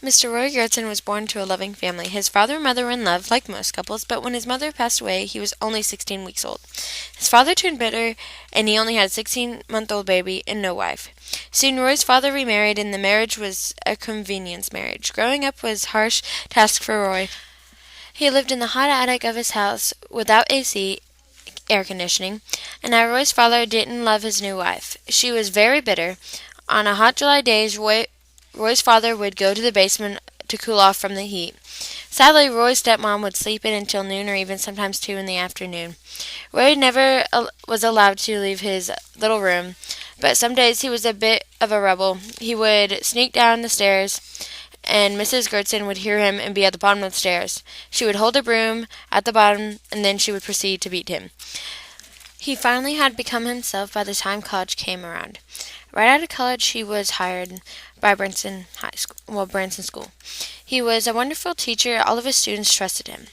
Mr. Roy Gertzen was born to a loving family. His father and mother were in love, like most couples, but when his mother passed away, he was only 16 weeks old. His father turned bitter, and he only had a 16-month-old baby and no wife. Soon Roy's father remarried, and the marriage was a convenience marriage. Growing up was a harsh task for Roy. He lived in the hot attic of his house without AC, air conditioning, and now Roy's father didn't love his new wife. She was very bitter. On a hot July day, Roy's father would go to the basement to cool off from the heat. Sadly, Roy's stepmom would sleep in until noon or even sometimes 2 in the afternoon. Roy never was allowed to leave his little room, but some days he was a bit of a rebel. He would sneak down the stairs, and Mrs. Gertzen would hear him and be at the bottom of the stairs. She would hold a broom at the bottom, and then she would proceed to beat him. He finally had become himself by the time college came around. Right out of college, he was hired by Branson School. He was a wonderful teacher. All of his students trusted him.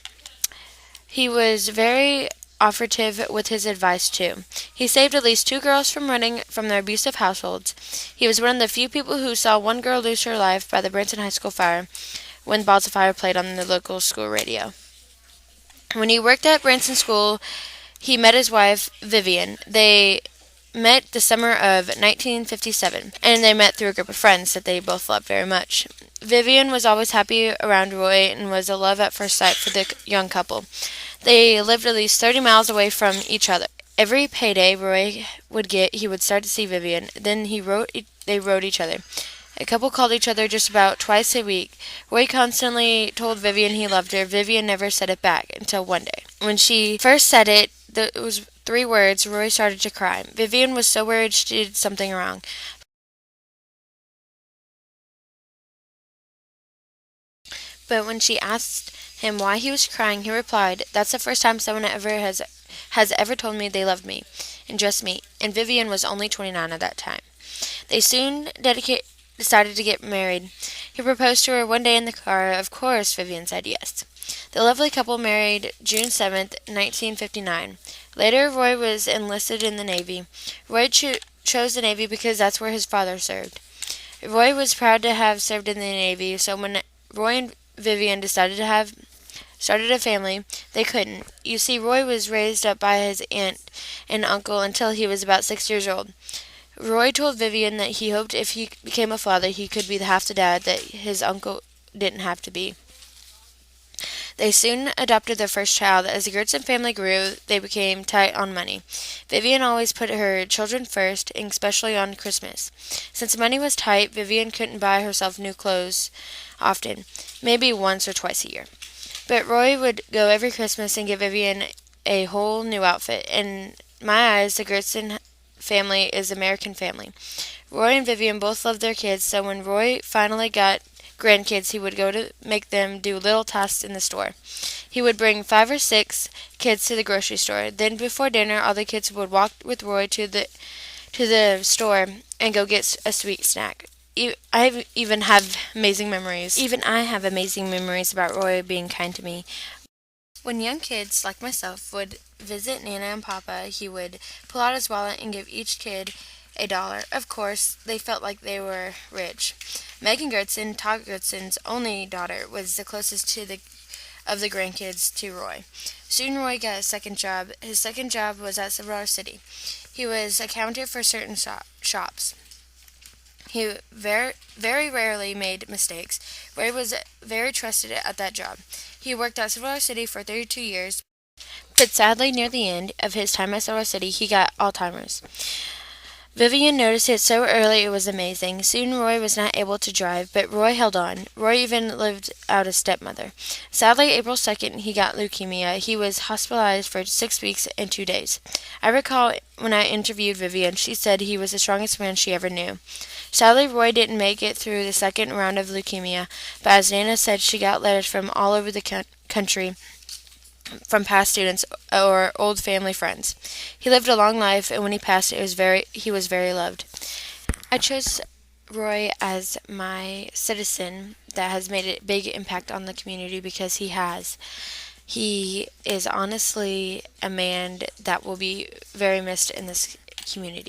He was very offertive with his advice, too. He saved at least 2 girls from running from their abusive households. He was one of the few people who saw one girl lose her life by the Branson High School fire when Balls of Fire played on the local school radio. When he worked at Branson School, he met his wife, Vivian. They met the summer of 1957, and they met through a group of friends that they both loved very much. Vivian was always happy around Roy and was a love at first sight for the young couple. They lived at least 30 miles away from each other. Every payday Roy would get, he would start to see Vivian. Then they wrote each other. A couple called each other just about twice a week. Roy constantly told Vivian he loved her. Vivian never said it back until one day. When she first said it, it was 3 words, Roy started to cry. Vivian was so worried she did something wrong. But when she asked him why he was crying, he replied, "That's the first time someone has ever told me they loved me, and just me." And Vivian was only 29 at that time. They soon decided to get married. He proposed to her one day in the car. Of course, Vivian said yes. The lovely couple married June 7th, 1959. Later, Roy was enlisted in the Navy. Roy chose the Navy because that's where his father served. Roy was proud to have served in the Navy, so when Roy and Vivian decided to have started a family, they couldn't. You see, Roy was raised up by his aunt and uncle until he was about 6 years old. Roy told Vivian that he hoped if he became a father, he could be half the dad that his uncle didn't have to be. They soon adopted their first child. As the Gertzen family grew, they became tight on money. Vivian always put her children first, and especially on Christmas. Since money was tight, Vivian couldn't buy herself new clothes often, maybe once or twice a year. But Roy would go every Christmas and give Vivian a whole new outfit. In my eyes, the Gertzen family is American family. Roy and Vivian both loved their kids, so when Roy finally got grandkids, he would go to make them do little tasks in the store. He would bring 5 or 6 kids to the grocery store. Then before dinner, all the kids would walk with Roy to the store and go get a sweet snack. I even have amazing memories. Even I have amazing memories about Roy being kind to me. When young kids, like myself, would visit Nana and Papa, he would pull out his wallet and give each kid $1. Of course, they felt like they were rich. Megan Gertzen, Todd Gertzen's only daughter, was the closest of the grandkids to Roy. Soon Roy got a second job. His second job was at Silver City. He was accountant for certain shops. He very rarely made mistakes. Roy was very trusted at that job. He worked at Silver City for 32 years, but sadly near the end of his time at Silver City, he got Alzheimer's. Vivian noticed it so early it was amazing. Soon Roy was not able to drive, but Roy held on. Roy even lived out a stepmother. Sadly, April 2nd, he got leukemia. He was hospitalized for 6 weeks and 2 days. I recall when I interviewed Vivian, she said he was the strongest man she ever knew. Sadly, Roy didn't make it through the second round of leukemia, but as Nana said, she got letters from all over the country from past students or old family friends. He lived a long life, and when he passed, he was very loved. I chose Roy as my citizen that has made a big impact on the community because he has. He is honestly a man that will be very missed in this community.